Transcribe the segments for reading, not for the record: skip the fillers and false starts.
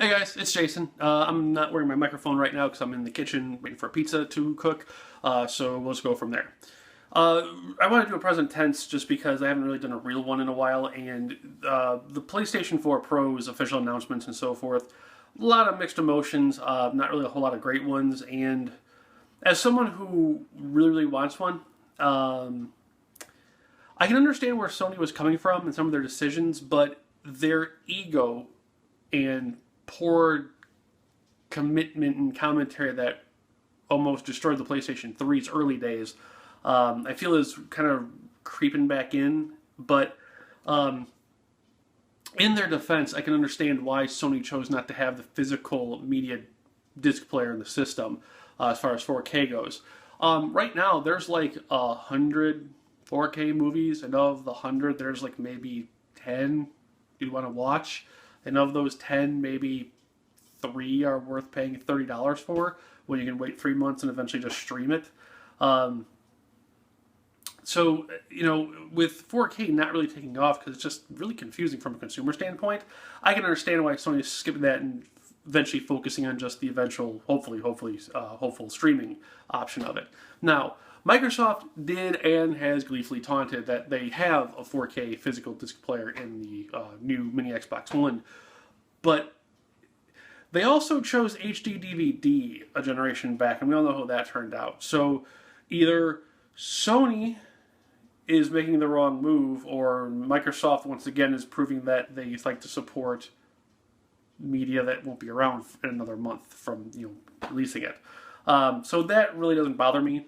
Hey guys, it's Jason. I'm not wearing my microphone right now because I'm in the kitchen waiting for a pizza to cook, so we'll just go from there. I want to do a present tense just because I haven't really done a real one in a while, and the PlayStation 4 Pro's official announcements and so forth, a lot of mixed emotions, not really a whole lot of great ones, and as someone who really wants one, um, I can understand where Sony was coming from and some of their decisions, but their ego and poor commitment and commentary that almost destroyed the PlayStation 3's early days, I feel is kind of creeping back in. But um, in their defense, I can understand why Sony chose not to have the physical media disc player in the system as far as 4K goes. Right now, there's like 100 4K movies, and of the 100, there's like maybe 10 you'd want to watch. And of those 10, maybe 3 are worth paying $30 for when you can wait 3 months and eventually just stream it. Um, with 4K not really taking off because it's just really confusing from a consumer standpoint, I can understand why Sony is skipping that and eventually focusing on just the eventual, hopeful streaming option of it. Now, Microsoft did and has gleefully taunted that they have a 4K physical disc player in the new mini Xbox One, but they also chose HD DVD a generation back, and we all know how that turned out. So either Sony is making the wrong move, or Microsoft once again is proving that they like to support media that won't be around in another month from releasing it. So that really doesn't bother me.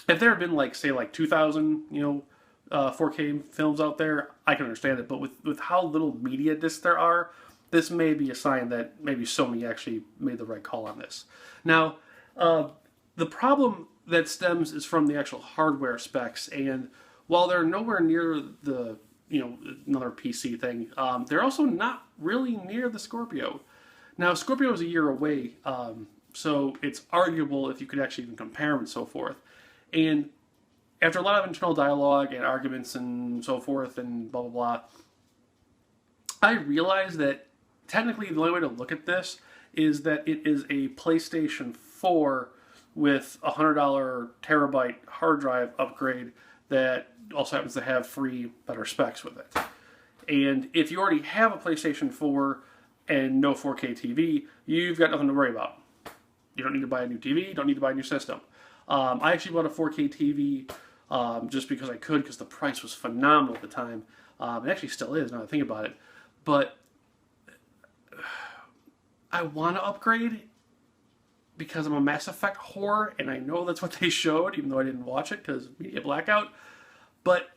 If there had been like 2,000 4K films out there, I can understand it. But with how little media discs there are, this may be a sign that maybe Sony actually made the right call on this. Now, the problem that stems is from the actual hardware specs, and while they're nowhere near the another PC thing, they're also not really near the Scorpio. Now, Scorpio is a year away, so it's arguable if you could actually even compare them and so forth. And after a lot of internal dialogue and arguments and so forth and blah, blah, blah, I realized that technically the only way to look at this is that it is a PlayStation 4 with a $100 terabyte hard drive upgrade that also happens to have free better specs with it. And if you already have a PlayStation 4 and no 4K TV, you've got nothing to worry about. You don't need to buy a new TV, you don't need to buy a new system. I actually bought a 4K TV just because I could, because the price was phenomenal at the time. It actually still is now that I think about it. But I want to upgrade because I'm a Mass Effect whore, and I know that's what they showed, even though I didn't watch it because media blackout. But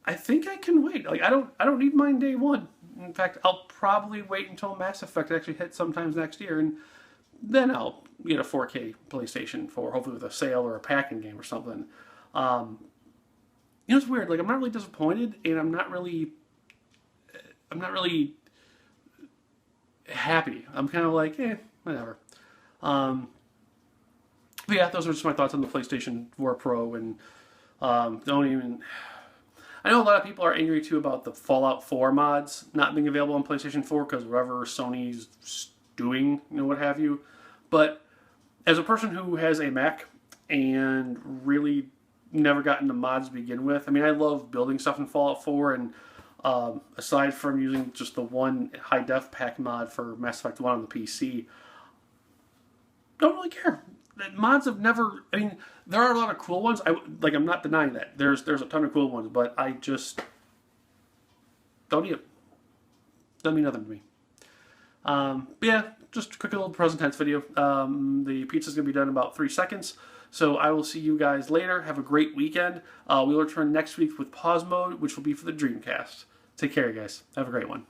I think I can wait. Like I don't need mine day one. In fact, I'll probably wait until Mass Effect actually hits sometimes next year, and then I'll get a 4K PlayStation 4, hopefully with a sale or a packing game or something. It's weird. Like I'm not really disappointed, and I'm not really happy. I'm kind of like, whatever. But yeah, those are just my thoughts on the PlayStation 4 Pro, and don't even. I know a lot of people are angry too about the Fallout 4 mods not being available on PlayStation 4 because whatever Sony's doing, what have you. But as a person who has a Mac and really never got into mods to begin with, I mean, I love building stuff in Fallout 4, and aside from using just the one high def pack mod for Mass Effect 1 on the PC, don't really care. Mods have never. I mean, there are a lot of cool ones. I'm not denying that. There's a ton of cool ones, but I just don't need it. Doesn't mean nothing to me. But yeah, just a quick little present tense video. The pizza's gonna be done in about 3 seconds. So I will see you guys later. Have a great weekend. We'll return next week with pause mode, which will be for the Dreamcast. Take care, guys. Have a great one.